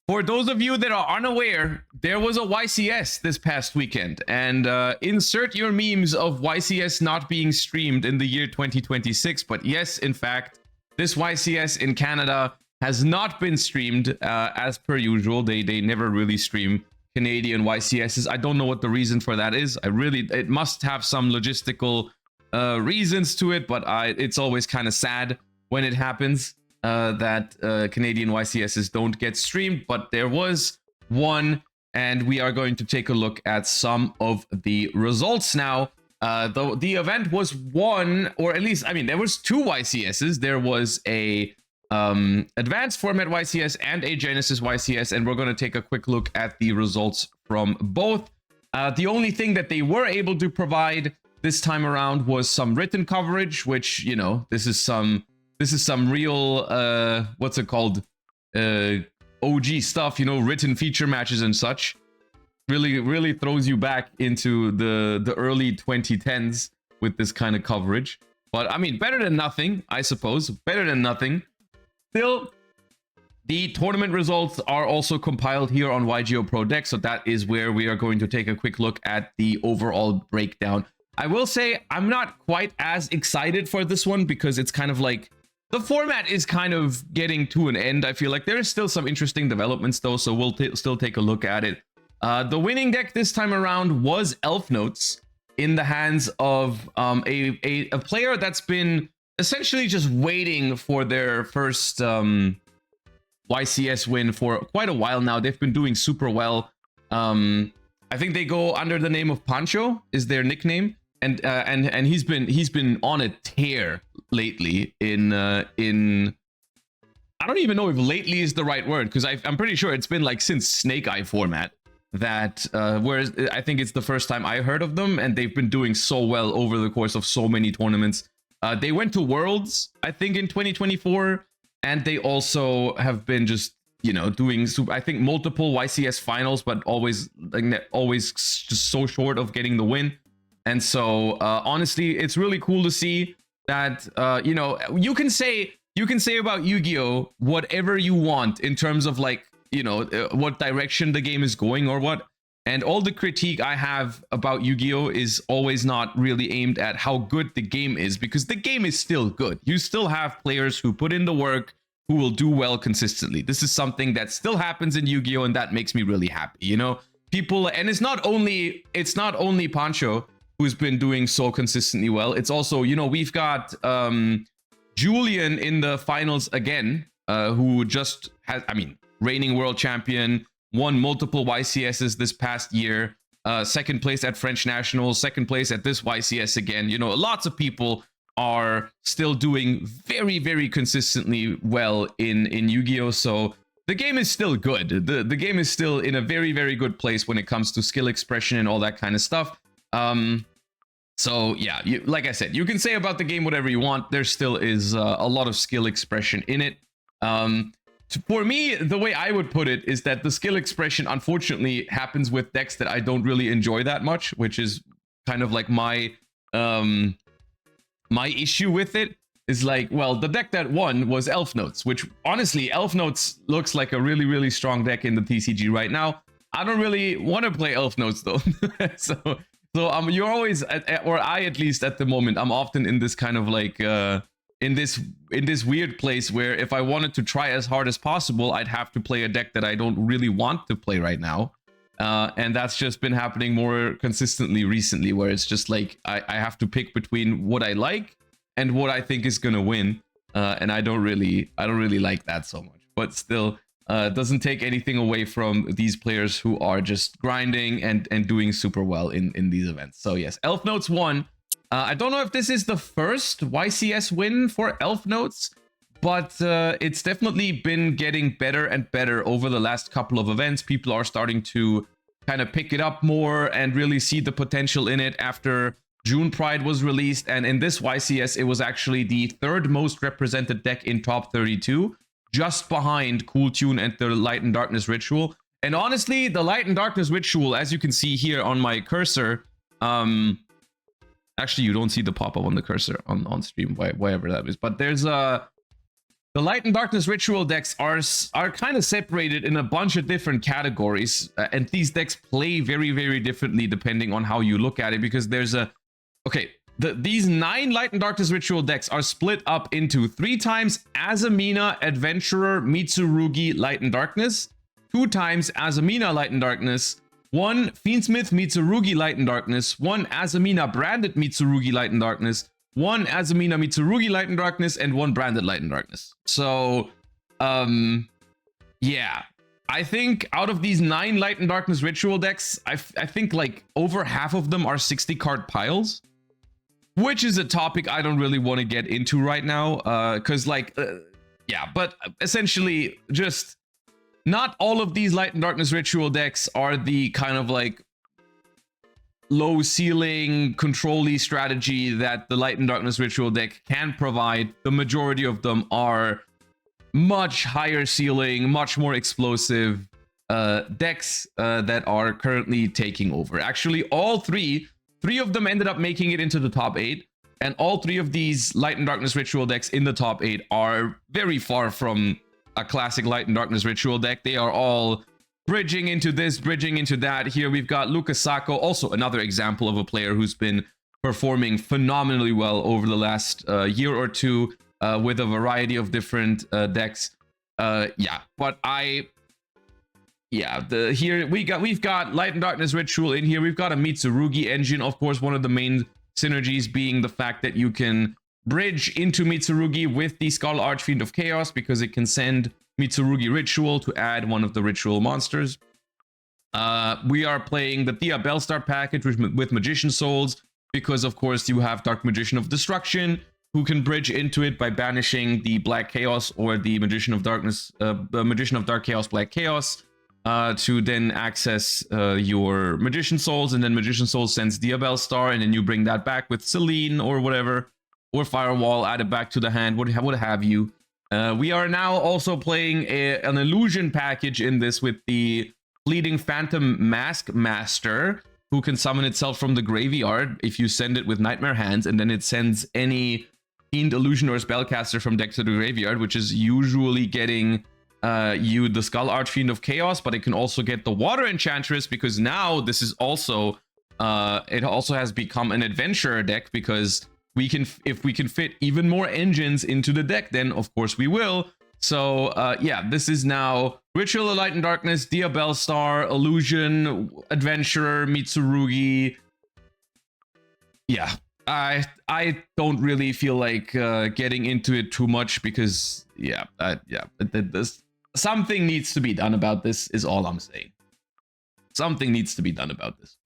For those of you that are unaware, there was a YCS this past weekend, and insert your memes of YCS not being streamed in the year 2026. But yes, in fact, this YCS in Canada has not been streamed as per usual. They never really stream Canadian YCSs. I don't know what the reason for that is. It must have some logistical reasons to it, but it's always kind of sad when it happens. That Canadian YCSs don't get streamed, but there was one, and we are going to take a look at some of the results now. The event was won, or at least, I mean, there was two YCSs. There was a advanced format YCS and a Genesis YCS, and we're going to take a quick look at the results from both. The only thing that they were able to provide this time around was some written coverage, which, you know, this is some real what's it called, OG stuff, you know, written feature matches and such. Really throws you back into the early 2010s with this kind of coverage. But I mean, better than nothing, I suppose. Better than nothing. Still, the tournament results are also compiled here on Yugioh Pro Deck, so that is where we are going to take a quick look at the overall breakdown. I will say I'm not quite as excited for this one because it's kind of like the format is kind of getting to an end. I feel like there is still some interesting developments though, so we'll still take a look at it. The winning deck this time around was Elfnotes in the hands of a player that's been essentially just waiting for their first YCS win for quite a while now. They've been doing super well. I think they go under the name of Pancho is their nickname. And he's been on a tear lately in I don't even know if lately is the right word, because I'm pretty sure it's been like since Snake Eye format that whereas I think it's the first time I heard of them, and they've been doing so well over the course of so many tournaments. They went to Worlds, I think, in 2024, and they also have been just, you know, doing I think multiple YCS finals, but always just so short of getting the win. And so, honestly, it's really cool to see that, you know, you can say about Yu-Gi-Oh whatever you want in terms of, like, you know, what direction the game is going or what. And all the critique I have about Yu-Gi-Oh is always not really aimed at how good the game is, because the game is still good. You still have players who put in the work, who will do well consistently. This is something that still happens in Yu-Gi-Oh, and that makes me really happy, you know? People, and it's not only Pancho who's been doing so consistently well. It's also, you know, we've got Julian in the finals again, who just has, I mean, reigning world champion, won multiple YCSs this past year, second place at French Nationals, second place at this YCS again. You know, lots of people are still doing very consistently well in Yu-Gi-Oh! So the game is still good. The game is still in a very good place when it comes to skill expression and all that kind of stuff. So yeah, like I said, you can say about the game whatever you want. There still is a lot of skill expression in it. For me, the way I would put it is that the skill expression, unfortunately, happens with decks that I don't really enjoy that much, which is kind of like my my issue with it. Is like, well, the deck that won was Elfnotes, which honestly, Elfnotes looks like a really strong deck in the TCG right now. I don't really want to play Elfnotes though. So you're always, or I at least at the moment, I'm often in this kind of like, in this weird place where if I wanted to try as hard as possible, I'd have to play a deck that I don't really want to play right now. And that's just been happening more consistently recently, where it's just like, I have to pick between what I like and what I think is gonna win. And I don't really like that so much, but still, doesn't take anything away from these players who are just grinding and doing super well in these events. So yes, Elfnotes won. I don't know if this is the first YCS win for Elfnotes, but it's definitely been getting better and better over the last couple of events. People are starting to kind of pick it up more and really see the potential in it after June Pride was released. And in this YCS, it was actually the third most represented deck in top 32. Just behind Cool Tune and the Light and Darkness Ritual. And honestly, the Light and Darkness Ritual, as you can see here on my cursor, actually, you don't see the pop-up on the cursor on stream, whatever that is. But there's a the Light and Darkness ritual decks are kind of separated in a bunch of different categories, and these decks play very, very differently depending on how you look at it, because there's a... Okay, these 9 Light and Darkness ritual decks are split up into 3 times Azamina, Adventurer, Mitsurugi, Light and Darkness, 2 times Azamina, Light and Darkness, 1 Fiendsmith, Mitsurugi, Light and Darkness, 1 Azamina branded Mitsurugi, Light and Darkness, 1 Azamina Mitsurugi Light and Darkness, and 1 branded Light and Darkness. So, yeah. I think out of these 9 Light and Darkness ritual decks, I think like over half of them are 60 card piles, which is a topic I don't really want to get into right now, because yeah, but essentially just not all of these Light and Darkness ritual decks are the kind of like low ceiling control-y strategy that the Light and Darkness ritual deck can provide. The majority of them are much higher ceiling, much more explosive decks that are currently taking over. Actually, all three of them ended up making it into the top 8, and all 3 of these Light and Darkness ritual decks in the top 8 are very far from a classic Light and Darkness ritual deck. They are all bridging into this, bridging into that. Here we've got Lucas Sacco, also another example of a player who's been performing phenomenally well over the last year or two with a variety of different decks. Yeah, but here we've got Light and Darkness ritual in here. We've got a Mitsurugi engine, of course. One of the main synergies being the fact that you can bridge into Mitsurugi with the Skull Archfiend of Chaos, because it can send Mitsurugi Ritual to add one of the ritual monsters. We are playing the Thea Bellstar package with Magician Souls, because of course you have Dark Magician of Destruction, who can bridge into it by banishing the Black Chaos or the Magician of Darkness, Magician of Dark Chaos, Black Chaos, to then access your Magician Souls, and then Magician Souls sends Thea Bellstar, and then you bring that back with Celine or whatever, or Firewall, add it back to the hand, what have you. We are now also playing an illusion package in this with the Fleeting Phantom Mask Master, who can summon itself from the graveyard if you send it with Nightmare Hands, and then it sends any Fiend, Illusion, or Spellcaster from deck to the graveyard, which is usually getting you the Skull Archfiend of Chaos, but it can also get the Water Enchantress, because now this is also, it also has become an adventurer deck, because if we can fit even more engines into the deck, then of course we will. So yeah, this is now Ritual of Light and Darkness, Thea Bellstar, Illusion, Adventurer, Mitsurugi. Yeah, I don't really feel like getting into it too much, because yeah, something needs to be done about this, is all I'm saying. Something needs to be done about this.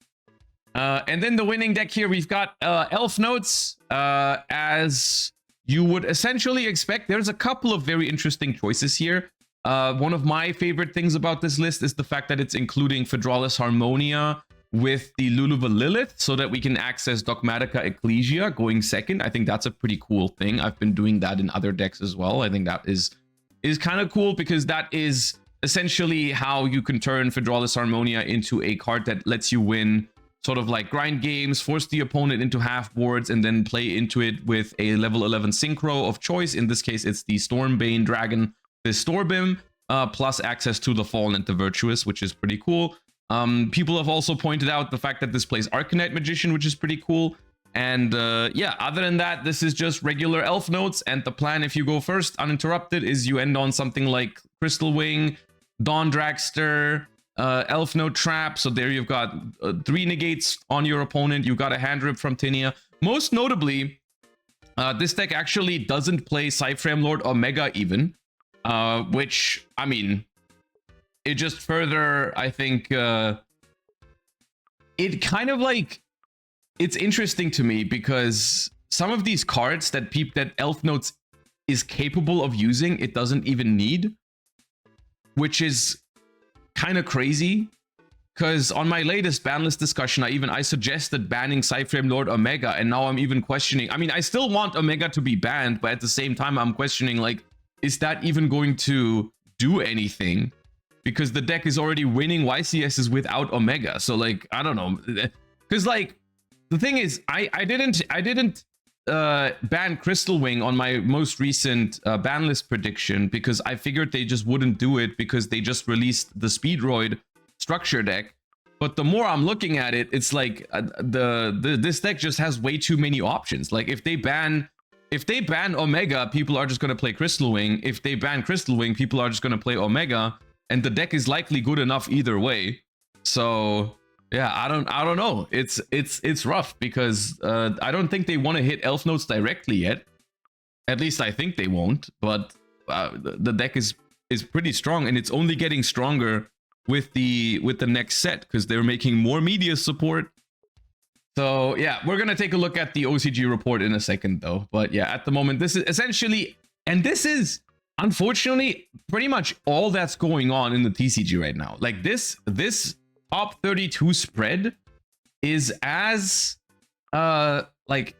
And then the winning deck here, we've got Elfnotes. As you would essentially expect, there's a couple of very interesting choices here. One of my favorite things about this list is the fact that it's including Phaedralis Harmonia with the Luluva Lilith, so that we can access Dogmatica Ecclesia going second. I think that's a pretty cool thing. I've been doing that in other decks as well. I think that is kind of cool, because that is essentially how you can turn Phaedralis Harmonia into a card that lets you win sort of like grind games, force the opponent into half boards, and then play into it with a level 11 synchro of choice. In this case, it's the Stormbane Dragon, the Storbim, plus access to the Fallen and the Virtuous, which is pretty cool. People have also pointed out the fact that this plays Arcanite Magician, which is pretty cool. And yeah, other than that, this is just regular Elfnotes, and the plan, if you go first uninterrupted, is you end on something like Crystal Wing, Dawn Dragster, Elfnote Trap. So there you've got 3 negates on your opponent. You've got a hand rip from Tinia. Most notably, this deck actually doesn't play Cyframe Lord Omega even, which, I mean, it just further, I think, it kind of like, it's interesting to me, because some of these cards that Elfnotes is capable of using, it doesn't even need, which is kind of crazy, because on my latest ban list discussion, I suggested banning Cyframe Lord Omega, and now I'm even questioning. I mean, I still want Omega to be banned, but at the same time, I'm questioning, like, is that even going to do anything? Because the deck is already winning YCSs without Omega. So, like, I don't know, because like the thing is, I didn't ban Crystal Wing on my most recent ban list prediction because I figured they just wouldn't do it because they just released the Speedroid structure deck. But the more I'm looking at it, it's like this deck just has way too many options. Like if they ban Omega, people are just going to play Crystal Wing. If they ban Crystal Wing, people are just going to play Omega, and the deck is likely good enough either way. So yeah, I don't know. It's rough because I don't think they want to hit Elfnotes directly yet. At least I think they won't. But the deck is pretty strong, and it's only getting stronger with the next set because they're making more media support. So yeah, we're gonna take a look at the OCG report in a second though. But yeah, at the moment, this is essentially, and this is unfortunately pretty much all that's going on in the TCG right now. Like this top 32 spread is as like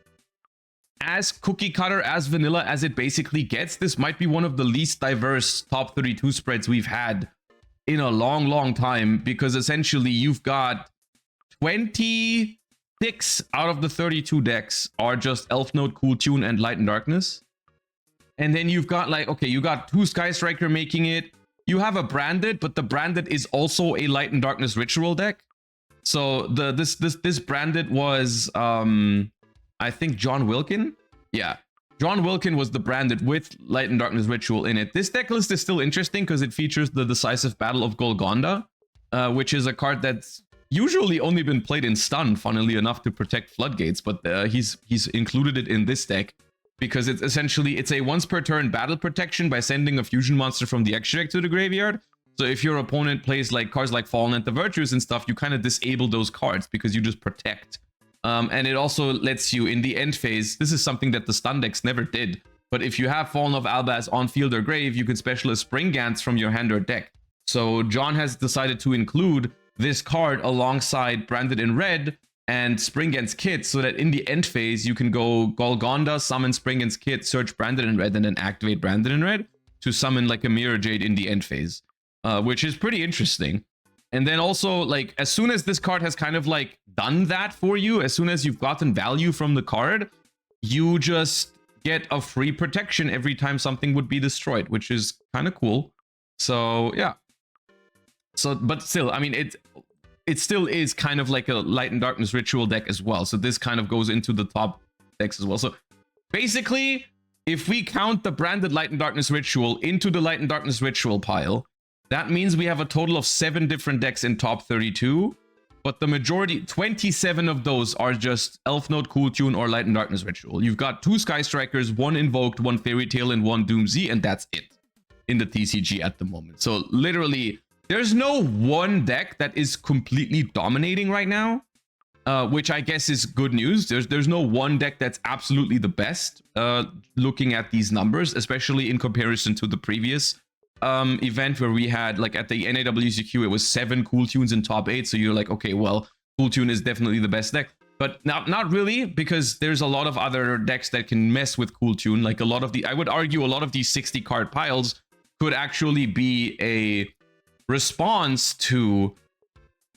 as cookie cutter, as vanilla as it basically gets. This might be one of the least diverse top 32 spreads we've had in a long time, because essentially you've got 26 out of the 32 decks are just Elfnote, Cool Tune, and Light and Darkness. And then you've got like, okay, you got 2 Sky Striker making it. You have a Branded, but the Branded is also a Light and Darkness ritual deck. So this Branded was I think John Wilkin. Yeah. John Wilkin was the Branded with Light and Darkness Ritual in it. This deck list is still interesting because it features the Decisive Battle of Golgonda, which is a card that's usually only been played in stun, funnily enough, to protect Floodgates, but he's included it in this deck because it's essentially, it's a once per turn battle protection by sending a fusion monster from the extra deck to the graveyard. So if your opponent plays like cards like Fallen at the Virtues and stuff, you kind of disable those cards because you just protect. And it also lets you, in the end phase, this is something that the stun decks never did, but if you have Fallen of Albaz on field or grave, you can specialist Spring Gants from your hand or deck. So John has decided to include this card alongside Branded in Red and Spring Gant's Kit, so that in the end phase, you can go Golgonda, summon Spring Gant's Kit, search Branded in Red, and then activate Branded in Red to summon like a Mirror Jade in the end phase, which is pretty interesting. And then also, like, as soon as this card has kind of like done that for you, as soon as you've gotten value from the card, you just get a free protection every time something would be destroyed, which is kind of cool. So yeah. So, but still, I mean, it still is kind of like a Light and Darkness ritual deck as well. So this kind of goes into the top decks as well. So basically, if we count the Branded Light and Darkness ritual into the Light and Darkness ritual pile, that means we have a total of 7 different decks in top 32, but the majority, 27 of those are just Elfnote, Cool Tune, or Light and Darkness Ritual. You've got 2 Sky Strikers, 1 Invoked, 1 Fairy Tail, and 1 Doomsday, and that's it in the TCG at the moment. So literally, there's no one deck that is completely dominating right now, which I guess is good news. There's no one deck that's absolutely the best, looking at these numbers, especially in comparison to the previous event where we had, like, at the NAWCQ, it was 7 Cool Tunes in top 8, so you're like, okay, well, Cool Tune is definitely the best deck, but not really, because there's a lot of other decks that can mess with Cool Tune. Like, a lot of the, I would argue, a lot of these 60 card piles could actually be a response to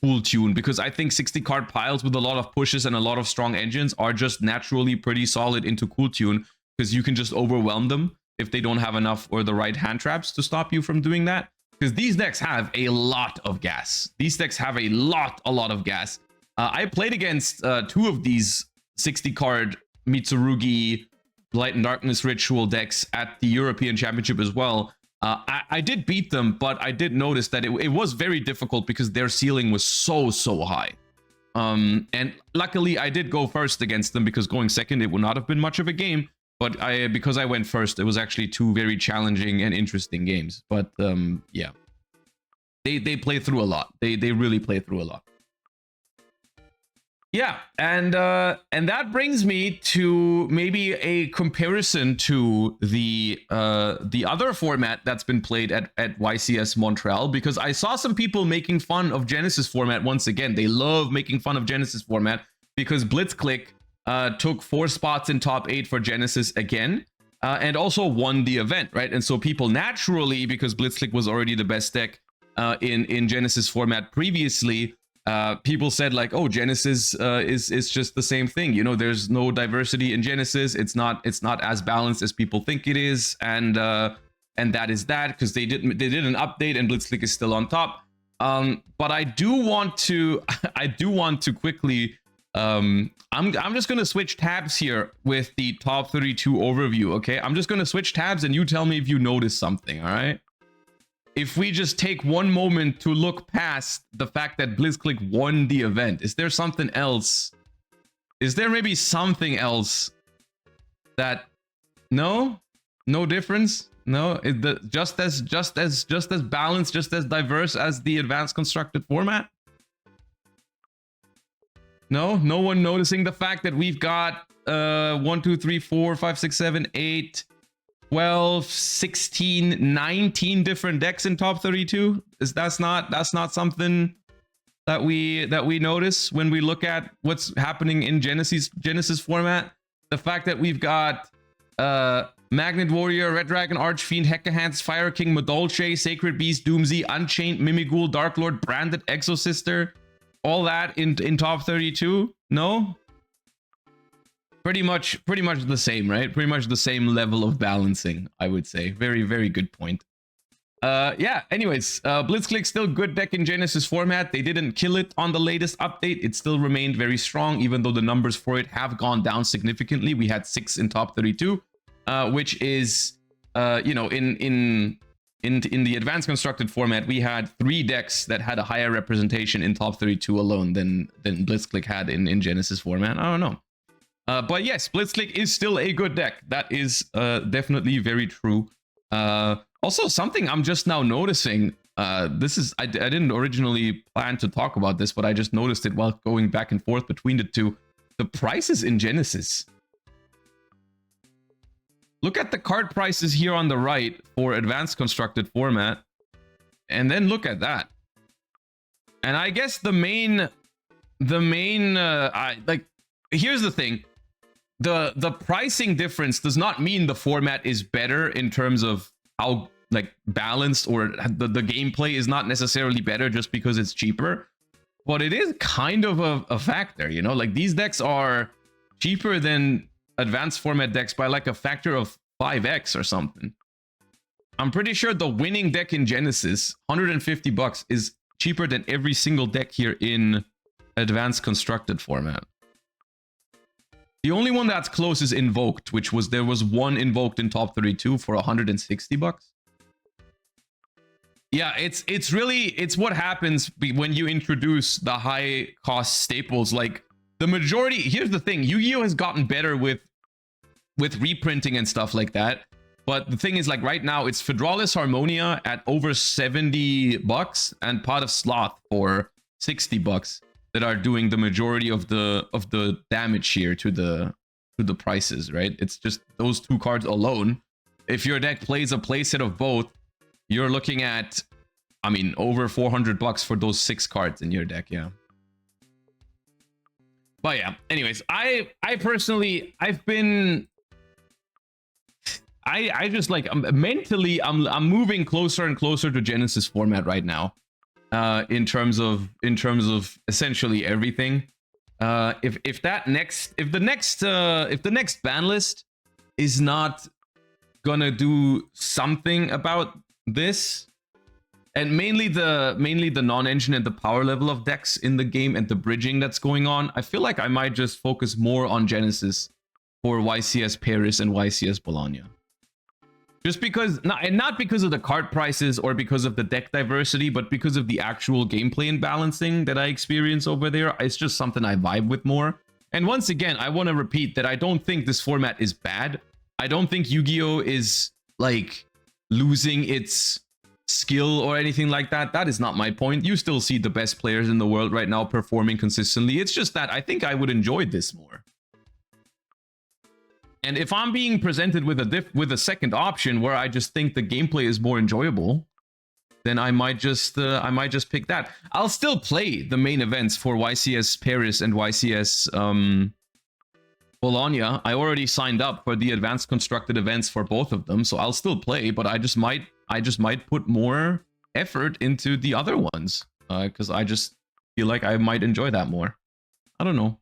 Cool Tune, because I think 60 card piles with a lot of pushes and a lot of strong engines are just naturally pretty solid into Cool Tune, because you can just overwhelm them if they don't have enough or the right hand traps to stop you from doing that. Because these decks have a lot of gas. These decks have a lot of gas. I played against 2 of these 60 card Mitsurugi Light and Darkness Ritual decks at the European Championship as well. I did beat them, but I did notice that it was very difficult because their ceiling was so high. And luckily I did go first against them, because going second, it would not have been much of a game. But because I went first, it was actually 2 very challenging and interesting games. But yeah, they play through a lot. They really play through a lot. Yeah, and that brings me to maybe a comparison to the other format that's been played at YCS Montreal, because I saw some people making fun of Genesis format once again. They love making fun of Genesis format because Blitzclick took 4 spots in top 8 for Genesis again, and also won the event, right? And so people naturally, because Blitzclick was already the best deck in Genesis format previously, people said like, oh, Genesis is just the same thing. You know, there's no diversity in Genesis. It's not as balanced as people think it is, and that is that because they did an update and Blitzkrieg is still on top. But I do want to quickly. I'm just gonna switch tabs here with the top 32 overview. Okay, I'm just gonna switch tabs and you tell me if you notice something. All right. If we just take one moment to look past the fact that Blitzkrieg won the event, is there something else? Is there maybe something else that no difference? No, just as balanced, just as diverse as the advanced constructed format? No one noticing the fact that we've got 1 2 3 4 5 6 7 8 12 16 19 different decks in top 32. That's not something that we notice when we look at what's happening in Genesis format. The fact that we've got Magnet Warrior, Red Dragon, Archfiend, Hecahans, Fire King, Madolche, Sacred Beast, Doomsday, Unchained, Mimighoul, Dark Lord, Branded, Exosister, all that in top 32. No, pretty much the same, right? Pretty much the same level of balancing, I would say. Very good point. Yeah, anyways, Blitzkrieg still good deck in Genesis format. They didn't kill it on the latest update. It still remained very strong, even though the numbers for it have gone down significantly. We had 6 in top 32, which is you know, in the advanced constructed format, we had 3 decks that had a higher representation in top 32 alone than Blitzkrieg had in Genesis format. I don't know. But yes, Blitzkrieg is still a good deck. That is definitely very true. Also, something I'm just now noticing, this is, I didn't originally plan to talk about this, but I just noticed it while going back and forth between the two. The prices in Genesis. Look at the card prices here on the right for advanced constructed format. And then look at that. And I guess the main, like, here's the thing. The pricing difference does not mean the format is better in terms of how like balanced, or the gameplay is not necessarily better just because it's cheaper. But it is kind of a factor, you know, like these decks are cheaper than advanced format decks by like a factor of 5x or something. I'm pretty sure the winning deck in Genesis, $150, is cheaper than every single deck here in advanced constructed format. The only one that's close is Invoked, which was, there was one Invoked in top 32 for $160. Yeah, it's really, it's what happens when you introduce the high cost staples. Like the majority, here's the thing, Yu-Gi-Oh has gotten better with reprinting and stuff like that. But the thing is, like right now, it's Fedralis Harmonia at over $70 and Pot of Sloth for $60 that are doing the majority of the damage here to the prices, right? It's just those 2 cards alone. If your deck plays a playset of both, you're looking at, I mean, over $400 for those 6 cards in your deck, yeah. But yeah, anyways, I personally, I just like, mentally, I'm moving closer and closer to Genesis format right now. In terms of essentially everything. If the next ban list is not gonna do something about this, and mainly the non-engine and the power level of decks in the game and the bridging that's going on, I feel like I might just focus more on Genesis for YCS Paris and YCS Bologna. Just because, not because of the card prices or because of the deck diversity, but because of the actual gameplay and balancing that I experience over there. It's just something I vibe with more. And once again, I want to repeat that I don't think this format is bad. I don't think Yu-Gi-Oh is like losing its skill or anything like that. That is not my point. You still see the best players in the world right now performing consistently. It's just that I think I would enjoy this more. And if I'm being presented with a second option where I just think the gameplay is more enjoyable, then I might just pick that. I'll still play the main events for YCS Paris and YCS Bologna. I already signed up for the advanced constructed events for both of them, so I'll still play. But I just might put more effort into the other ones because I just feel like I might enjoy that more. I don't know.